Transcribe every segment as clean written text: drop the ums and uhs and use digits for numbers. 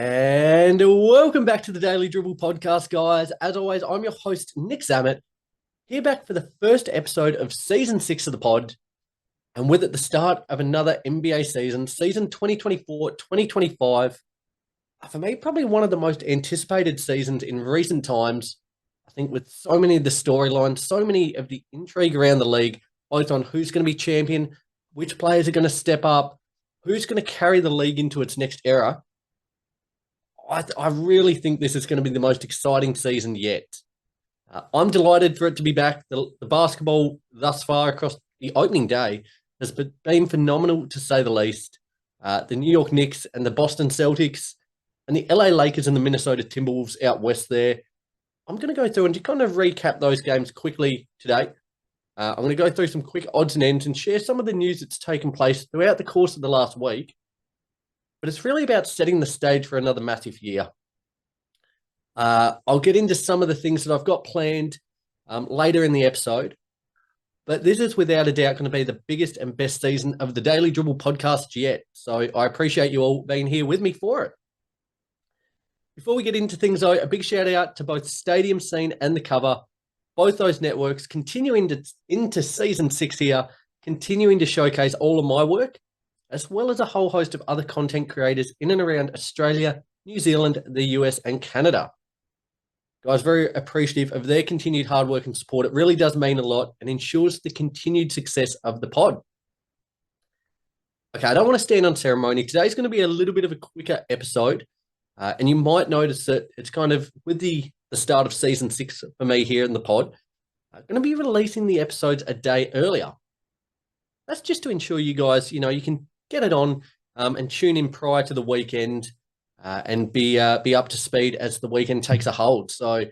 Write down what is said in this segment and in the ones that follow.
And welcome back to the Daily Dribble podcast, guys. As always, I'm your host, Nick Zammit, here back for the first episode of Season 6 of the pod, and with it the start of another NBA season, season 2024-2025. For me, probably one of the most anticipated seasons in recent times. I think with so many of the storylines, so many of the intrigue around the league, both on who's going to be champion, which players are going to step up, who's going to carry the league into its next era. I really think this is going to be the most exciting season yet. I'm delighted for it to be back. The basketball thus far across the opening day has been phenomenal, to say the least. The New York Knicks and the Boston Celtics and the LA Lakers and the Minnesota Timberwolves out west there. I'm going to go through and just kind of recap those games quickly today. I'm going to go through some quick odds and ends and share some of the news that's taken place throughout the course of the last week. But it's really about setting the stage for another massive year. I'll get into some of the things that I've got planned later in the episode. But this is without a doubt going to be the biggest and best season of the Daily Dribble podcast yet. So I appreciate you all being here with me for it. Before we get into things, though, a big shout out to both Stadium Scene and The Cover. Both those networks continuing into season 6 here, continuing to showcase all of my work, as well as a whole host of other content creators in and around Australia, New Zealand, the US, and Canada. Guys, very appreciative of their continued hard work and support. It really does mean a lot and ensures the continued success of the pod. Okay, I don't want to stand on ceremony. Today's going to be a little bit of a quicker episode, and you might notice that it's kind of with the start of season 6 for me here in the pod. I'm going to be releasing the episodes a day earlier. That's just to ensure you guys, you can get it on and tune in prior to the weekend and be up to speed as the weekend takes a hold. So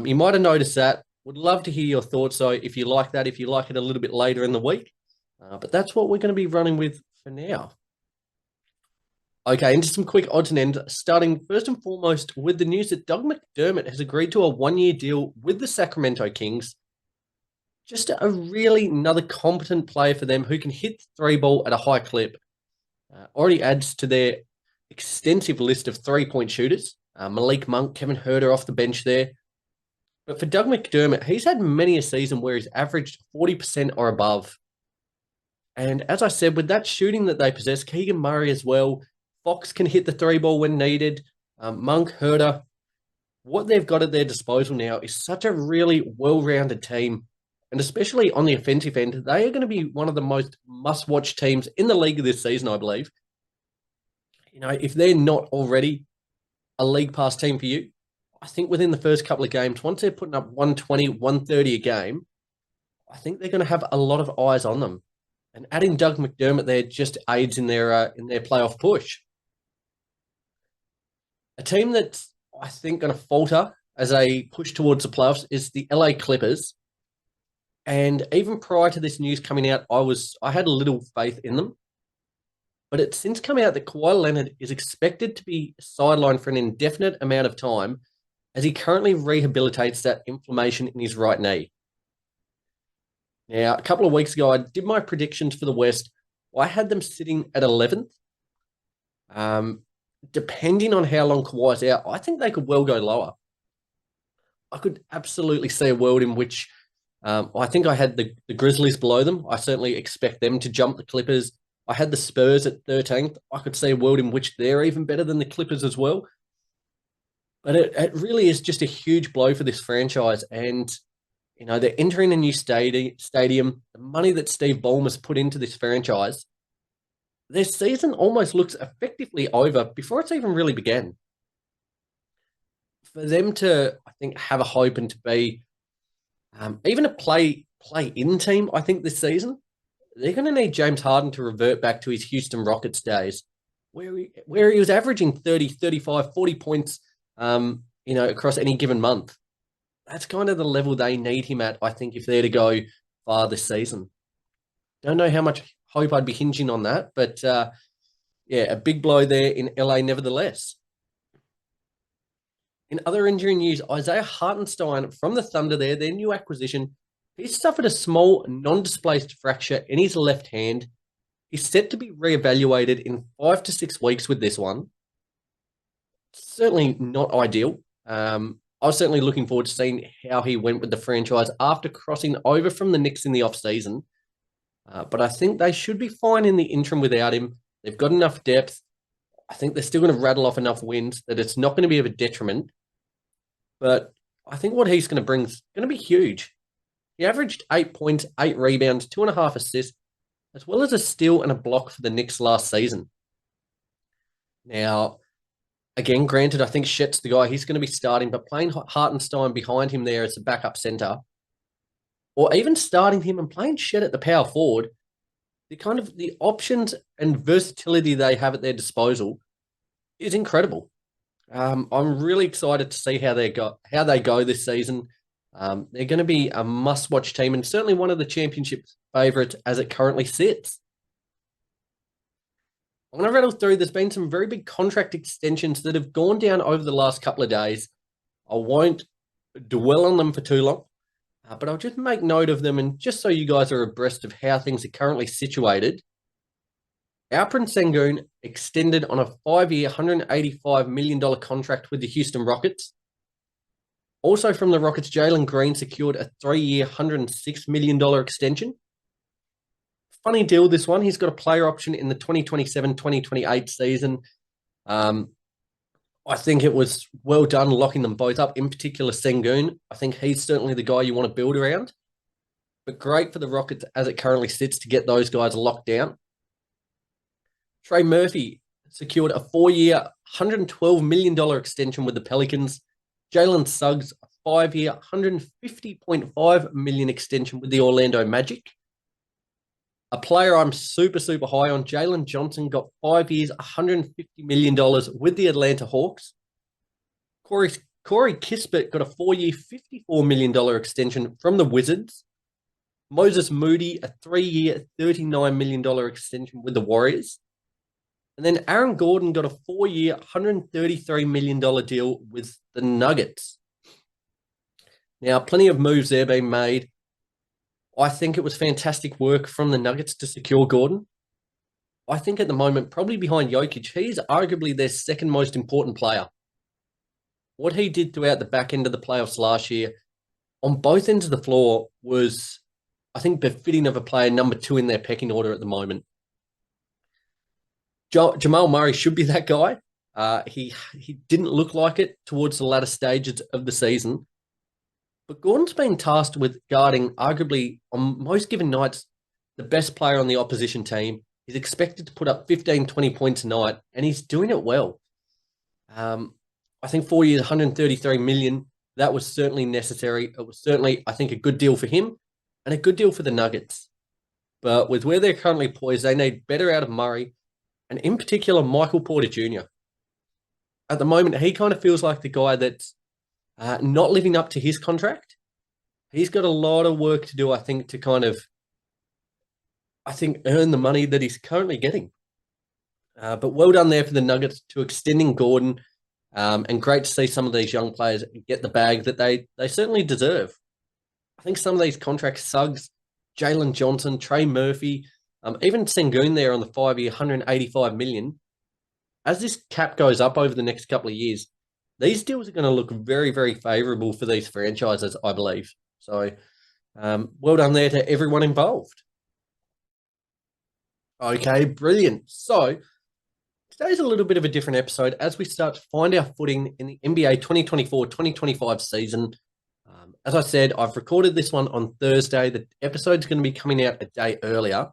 you might have noticed that. Would love to hear your thoughts. So if you like that, if you like it a little bit later in the week. But that's what we're going to be running with for now. Okay, into some quick odds and ends, starting first and foremost with the news that Doug McDermott has agreed to a one-year deal with the Sacramento Kings. Just another competent player for them who can hit the three ball at a high clip. Already adds to their extensive list of three-point shooters. Malik Monk, Kevin Huerter off the bench there. But for Doug McDermott, he's had many a season where he's averaged 40% or above. And as I said, with that shooting that they possess, Keegan Murray as well, Fox can hit the three ball when needed. Monk, Huerter, what they've got at their disposal now is such a really well-rounded team. And especially on the offensive end, they are going to be one of the most must-watch teams in the league this season, I believe. If they're not already a league pass team for you, I think within the first couple of games, once they're putting up 120, 130 a game, I think they're going to have a lot of eyes on them. And adding Doug McDermott there just aids in their playoff push. A team that's, I think, going to falter as they push towards the playoffs is the LA Clippers. And even prior to this news coming out, I had a little faith in them. But it's since come out that Kawhi Leonard is expected to be sidelined for an indefinite amount of time as he currently rehabilitates that inflammation in his right knee. Now, a couple of weeks ago, I did my predictions for the West. I had them sitting at 11th. Depending on how long Kawhi's out, I think they could well go lower. I could absolutely see a world in which I think I had the Grizzlies below them. I certainly expect them to jump the Clippers. I had the Spurs at 13th. I could see a world in which they're even better than the Clippers as well. But it really is just a huge blow for this franchise. And, they're entering a new stadium. The money that Steve Ballmer's put into this franchise, their season almost looks effectively over before it's even really began. For them to, I think, have a hope and to be even a play-in team, I think, this season, they're going to need James Harden to revert back to his Houston Rockets days where he was averaging 30, 35, 40 points, across any given month. That's kind of the level they need him at, I think, if they're to go far this season. Don't know how much hope I'd be hinging on that, but a big blow there in LA nevertheless. In other injury news, Isaiah Hartenstein from the Thunder there, their new acquisition, he's suffered a small non-displaced fracture in his left hand. He's set to be reevaluated in 5 to 6 weeks with this one. Certainly not ideal. I was certainly looking forward to seeing how he went with the franchise after crossing over from the Knicks in the offseason. But I think they should be fine in the interim without him. They've got enough depth. I think they're still going to rattle off enough wins that it's not going to be of a detriment. But I think what he's going to bring is going to be huge. He averaged 8 points, 8 rebounds, 2.5 assists, as well as a steal and a block for the Knicks last season. Now, again, granted, I think Shet's the guy he's going to be starting, but playing Hartenstein behind him there as a backup center, or even starting him and playing Shet at the power forward, the options and versatility they have at their disposal is incredible. I'm really excited to see how they go this season. They're going to be a must-watch team and certainly one of the championship favourites as it currently sits. I'm going to rattle through. There's been some very big contract extensions that have gone down over the last couple of days. I won't dwell on them for too long, but I'll just make note of them, and just so you guys are abreast of how things are currently situated. Alperen Sengun extended on a 5-year, $185 million contract with the Houston Rockets. Also from the Rockets, Jalen Green secured a 3-year, $106 million extension. Funny deal, this one. He's got a player option in the 2027-2028 season. I think it was well done locking them both up, in particular Sengun. I think he's certainly the guy you want to build around. But great for the Rockets as it currently sits to get those guys locked down. Trey Murphy secured a 4-year, $112 million extension with the Pelicans. Jalen Suggs, a 5-year, $150.5 million extension with the Orlando Magic. A player I'm super, super high on, Jalen Johnson, got 5 years, $150 million with the Atlanta Hawks. Corey Kispert got a 4-year, $54 million extension from the Wizards. Moses Moody, a 3-year, $39 million extension with the Warriors. And then Aaron Gordon got a 4-year, $133 million deal with the Nuggets. Now, plenty of moves there being made. I think it was fantastic work from the Nuggets to secure Gordon. I think at the moment, probably behind Jokic, he's arguably their second most important player. What he did throughout the back end of the playoffs last year on both ends of the floor was, I think, befitting of a player number 2 in their pecking order at the moment. Jamal Murray should be that guy. He didn't look like it towards the latter stages of the season. But Gordon's been tasked with guarding, arguably, on most given nights, the best player on the opposition team. He's expected to put up 15, 20 points a night, and he's doing it well. I think 4 years, $133 million, that was certainly necessary. It was certainly, I think, a good deal for him and a good deal for the Nuggets. But with where they're currently poised, they need better out of Murray, and in particular, Michael Porter Jr. At the moment, he kind of feels like the guy that's not living up to his contract. He's got a lot of work to do, I think, to kind of, earn the money that he's currently getting. But well done there for the Nuggets to extending Gordon, and great to see some of these young players get the bag that they certainly deserve. I think some of these contracts, Suggs, Jalen Johnson, Trey Murphy, even Sengun there on the 5-year, $185 million. As this cap goes up over the next couple of years, these deals are going to look very, very favorable for these franchises, I believe. So, well done there to everyone involved. Okay, brilliant. So, today's a little bit of a different episode as we start to find our footing in the NBA 2024-2025 season. As I said, I've recorded this one on Thursday. The episode's going to be coming out a day earlier.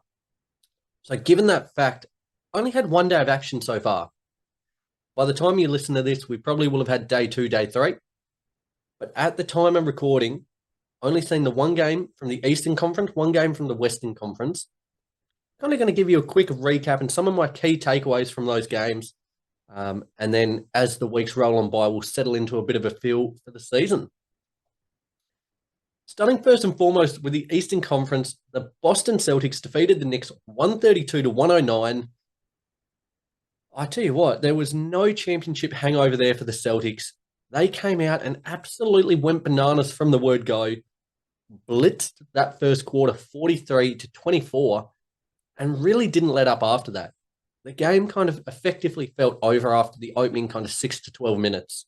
So, given that fact, I only had 1 day of action so far. By the time you listen to this, we probably will have had day 2, day 3. But at the time I'm recording, only seen the 1 game from the Eastern Conference, 1 game from the Western Conference. Kind of going to give you a quick recap and some of my key takeaways from those games. And then as the weeks roll on by, we'll settle into a bit of a feel for the season. Starting first and foremost with the Eastern Conference, the Boston Celtics defeated the Knicks 132-109. I tell you what, there was no championship hangover there for the Celtics. They came out and absolutely went bananas from the word go, blitzed that first quarter 43-24, and really didn't let up after that. the game kind of effectively felt over after the opening kind of 6 to 12 minutes.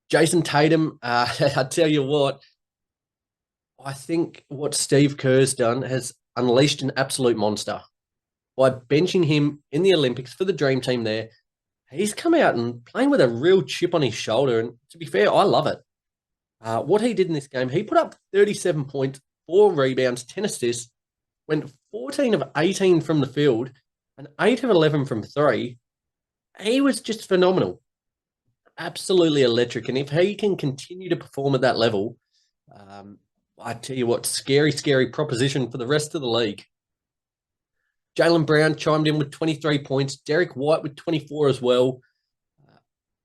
Jayson Tatum, I tell you what, I think what Steve Kerr's done has unleashed an absolute monster. By benching him in the Olympics for the dream team there, he's come out and playing with a real chip on his shoulder. And to be fair, I love it. What he did in this game, he put up 37 points, 4 rebounds, 10 assists, went 14 of 18 from the field, and 8 of 11 from 3. He was just phenomenal. Absolutely electric. And if he can continue to perform at that level, I tell you what, scary, scary proposition for the rest of the league. Jaylen Brown chimed in with 23 points. Derek White with 24 as well.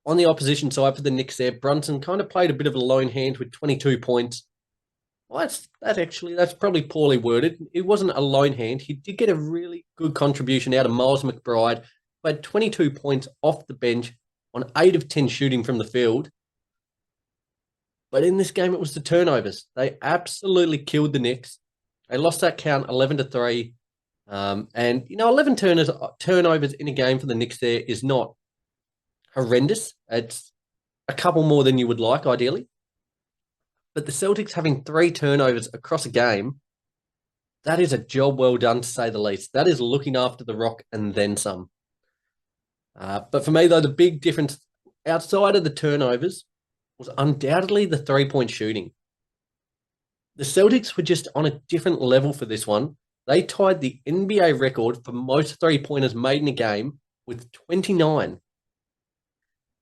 On the opposition side for the Knicks there, Brunson kind of played a bit of a lone hand with 22 points. Well, that's probably poorly worded. It wasn't a lone hand. He did get a really good contribution out of Miles McBride, who had 22 points off the bench on 8 of 10 shooting from the field. But in this game, it was the turnovers. They absolutely killed the Knicks. They lost that count 11-3. And, 11 turnovers in a game for the Knicks there is not horrendous. It's a couple more than you would like, ideally. But the Celtics having 3 turnovers across a game, that is a job well done, to say the least. That is looking after the rock and then some. But for me, though, the big difference outside of the turnovers was undoubtedly the three-point shooting. The Celtics were just on a different level for this one. They tied the NBA record for most three-pointers made in a game with 29.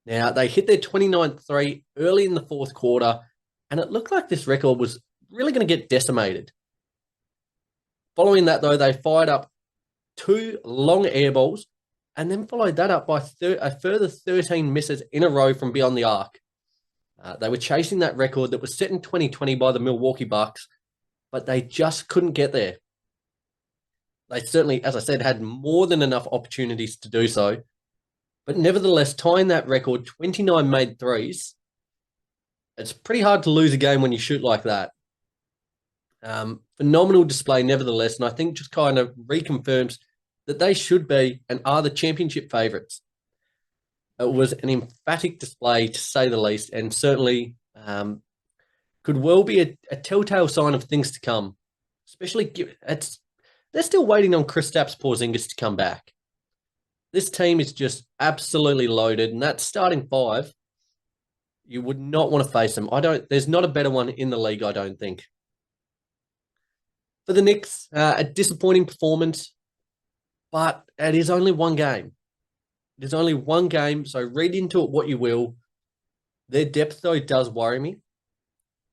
Now, they hit their 29th three early in the fourth quarter, and it looked like this record was really going to get decimated. Following that, though, they fired up 2 long air balls and then followed that up by a further 13 misses in a row from beyond the arc. They were chasing that record that was set in 2020 by the Milwaukee Bucks, but they just couldn't get there. They certainly, as I said, had more than enough opportunities to do so. But nevertheless, tying that record, 29 made threes, it's pretty hard to lose a game when you shoot like that. Phenomenal display nevertheless, and I think just kind of reconfirms that they should be and are the championship favourites. It was an emphatic display, to say the least, and certainly could well be a telltale sign of things to come. Especially, they're still waiting on Kristaps Porzingis to come back. This team is just absolutely loaded, and that starting 5, you would not want to face them. There's not a better one in the league, I don't think. For the Knicks, a disappointing performance, but it is only one game. It is only one game, so read into it what you will. Their depth, though, does worry me.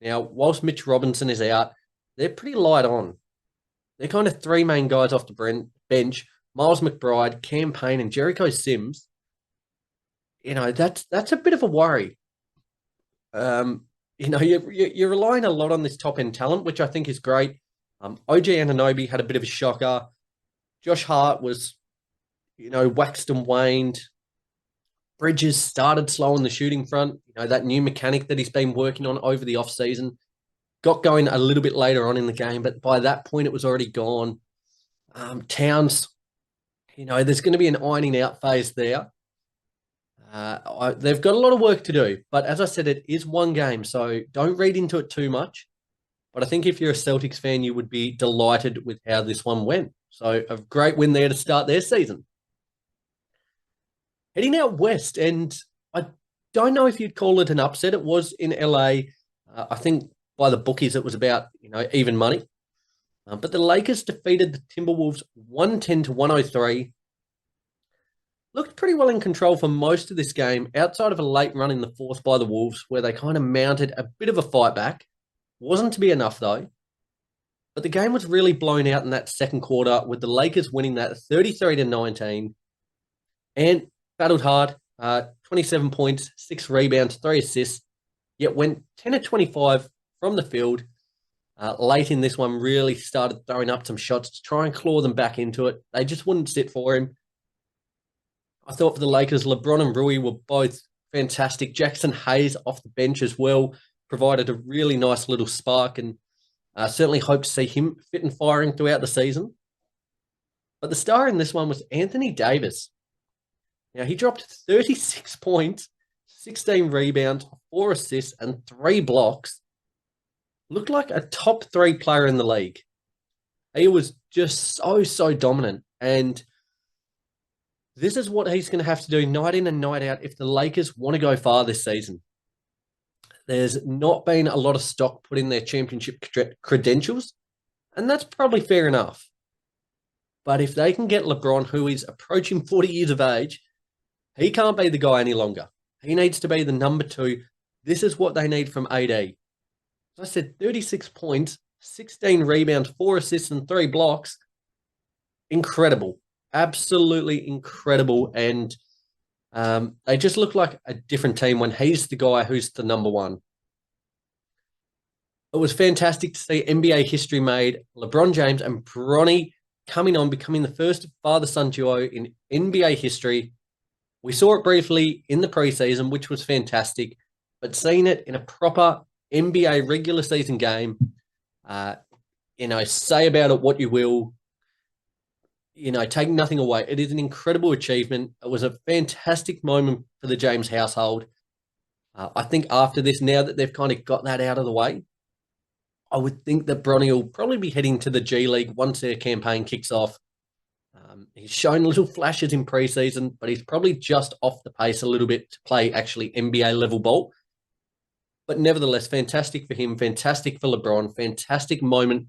Now, whilst Mitch Robinson is out, they're pretty light on. They're kind of 3 main guys off the bench, Miles McBride, Cam Payne, and Jericho Sims. That's a bit of a worry. You're relying a lot on this top-end talent, which I think is great. OG Anunoby had a bit of a shocker. Josh Hart was, waxed and waned. Bridges started slow on the shooting front. That new mechanic that he's been working on over the offseason got going a little bit later on in the game, but by that point it was already gone. Towns, there's going to be an ironing out phase there. They've got a lot of work to do, but as I said, it is one game, so don't read into it too much. But I think if you're a Celtics fan, you would be delighted with how this one went. So a great win there to start their season. Heading out west, and I don't know if you'd call it an upset. It was in LA. I think by the bookies, it was about, even money. But the Lakers defeated the Timberwolves 110-103. Looked pretty well in control for most of this game, outside of a late run in the fourth by the Wolves, where they kind of mounted a bit of a fight back. Wasn't to be enough, though. But the game was really blown out in that second quarter, with the Lakers winning that 33-19. And battled hard, 27 points, 6 rebounds, 3 assists, yet went 10-25 from the field. Late in this one, really started throwing up some shots to try and claw them back into it. They just wouldn't sit for him. I thought for the Lakers, LeBron and Rui were both fantastic. Jackson Hayes off the bench as well provided a really nice little spark, and certainly hope to see him fit and firing throughout the season. But the star in this one was Anthony Davis. Now, he dropped 36 points, 16 rebounds, 4 assists, and 3 blocks. Looked like a top 3 player in the league. He was just so dominant. And this is what he's going to have to do night in and night out if the Lakers want to go far this season. There's not been a lot of stock put in their championship credentials, and that's probably fair enough. But if they can get LeBron, who is approaching 40 years of age, he can't be the guy any longer. He needs to be the number 2. This is what they need from AD. As I said, 36 points, 16 rebounds, 4 assists, and 3 blocks. Incredible. Absolutely incredible. And they just look like a different team when he's the guy who's the number 1. It was fantastic to see NBA history made. LeBron James and Bronny coming on, becoming the first father-son duo in NBA history. We saw it briefly in the preseason, which was fantastic, but seeing it in a proper NBA regular season game, say about it what you will, take nothing away. It is an incredible achievement. It was a fantastic moment for the James household. I think after this, now that they've kind of got that out of the way, I would think that Bronny will probably be heading to the G League once their campaign kicks off. He's shown little flashes in preseason, but he's probably just off the pace a little bit to play actually NBA level ball. But nevertheless, fantastic for him, fantastic for LeBron, fantastic moment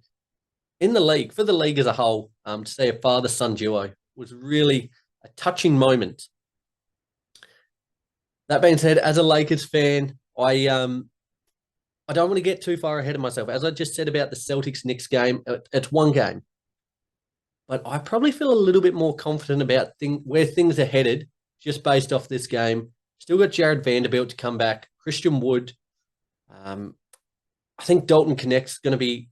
in the league, for the league as a whole, to see a father-son duo. Was really a touching moment. That being said, as a Lakers fan, I don't want to get too far ahead of myself. As I just said about the Celtics-Knicks game, it's one game. But I probably feel a little bit more confident about where things are headed just based off this game. Still got Jared Vanderbilt to come back, Christian Wood. I think Dalton Connect's going to be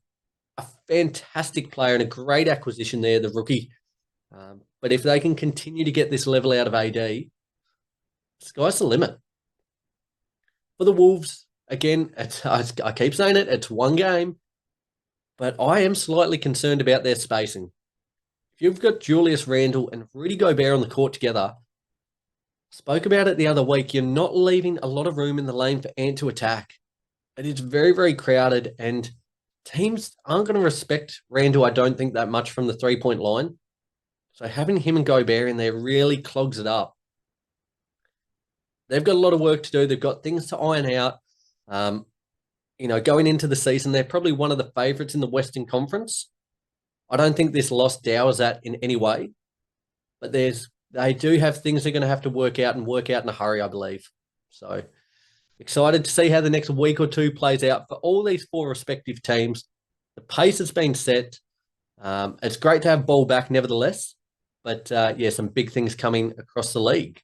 a fantastic player and a great acquisition there, the rookie. But if they can continue to get this level out of AD, sky's the limit. For the Wolves, again, I keep saying it, it's one game, but I am slightly concerned about their spacing. If you've got Julius Randle and Rudy Gobert on the court together, spoke about it the other week, you're not leaving a lot of room in the lane for Ant to attack. It is very, very crowded, and teams aren't going to respect Randle, I don't think, that much from the three-point line. So having him and Gobert in there really clogs it up. They've got a lot of work to do. They've got things to iron out. Going into the season, they're probably one of the favourites in the Western Conference. I don't think this loss dours that in any way, but they do have things they're going to have to work out in a hurry, I believe. So excited to see how the next week or two plays out for all these 4 respective teams. The pace has been set. It's great to have ball back nevertheless, but some big things coming across the league.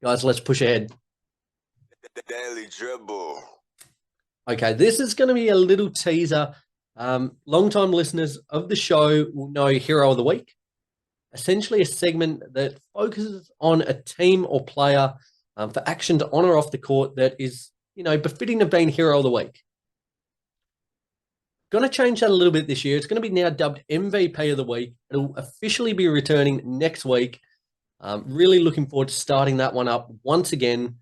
Guys, let's push ahead. The Daily Dribble. Okay, this is going to be a little teaser. Long-time listeners of the show will know Hero of the Week. Essentially a segment that focuses on a team or player for actions on or off the court that is, befitting of being Hero of the Week. Going to change that a little bit this year. It's going to be now dubbed MVP of the Week. It'll officially be returning next week. Really looking forward to starting that one up once again.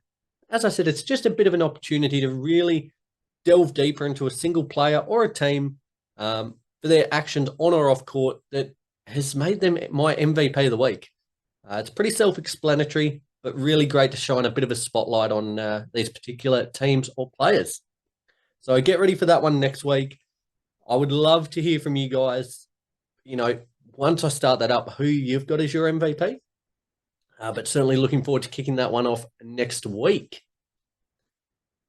As I said, it's just a bit of an opportunity to really delve deeper into a single player or a team for their actions on or off court that has made them my MVP of the week. It's pretty self-explanatory, but really great to shine a bit of a spotlight on these particular teams or players. So get ready for that one next week. I would love to hear from you guys, once I start that up, who you've got as your MVP. But certainly looking forward to kicking that one off next week.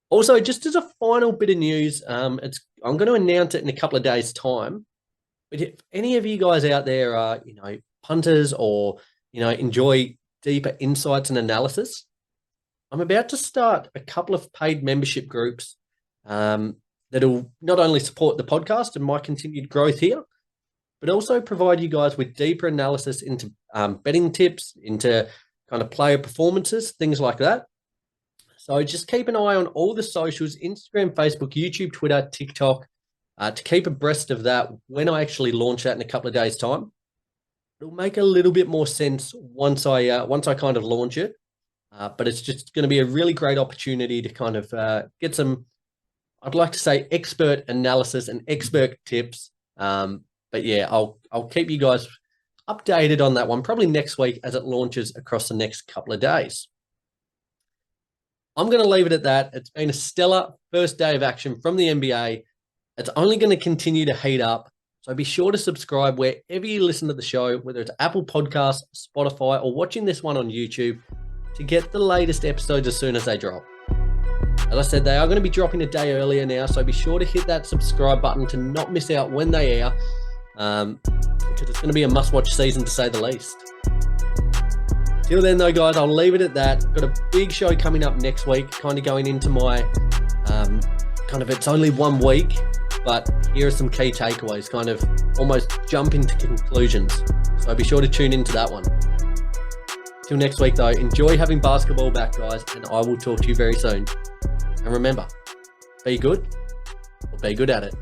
Also, just as a final bit of news, I'm going to announce it in a couple of days' time. But if any of you guys out there are, punters or, enjoy deeper insights and analysis, I'm about to start a couple of paid membership groups that'll not only support the podcast and my continued growth here, but also provide you guys with deeper analysis into betting tips, into kind of player performances, things like that. So just keep an eye on all the socials, Instagram, Facebook, YouTube, Twitter, TikTok, to keep abreast of that when I actually launch that in a couple of days' time. It'll make a little bit more sense once I kind of launch it. But it's just going to be a really great opportunity to kind of get some, I'd like to say, expert analysis and expert tips. But yeah, I'll keep you guys updated on that one probably next week as it launches across the next couple of days. I'm going to leave it at that. It's been a stellar first day of action from the NBA. It's only going to continue to heat up. So be sure to subscribe wherever you listen to the show, whether it's Apple Podcasts, Spotify, or watching this one on YouTube, to get the latest episodes as soon as they drop. As I said, they are going to be dropping a day earlier now, so be sure to hit that subscribe button to not miss out when they air, because it's going to be a must-watch season to say the least. Till then, though, guys, I'll leave it at that. Got a big show coming up next week, kind of going into my it's only 1 week, but here are some key takeaways, kind of almost jump into conclusions. So be sure to tune into that one. Till next week, though, enjoy having basketball back, guys, and I will talk to you very soon. And remember, be good or be good at it.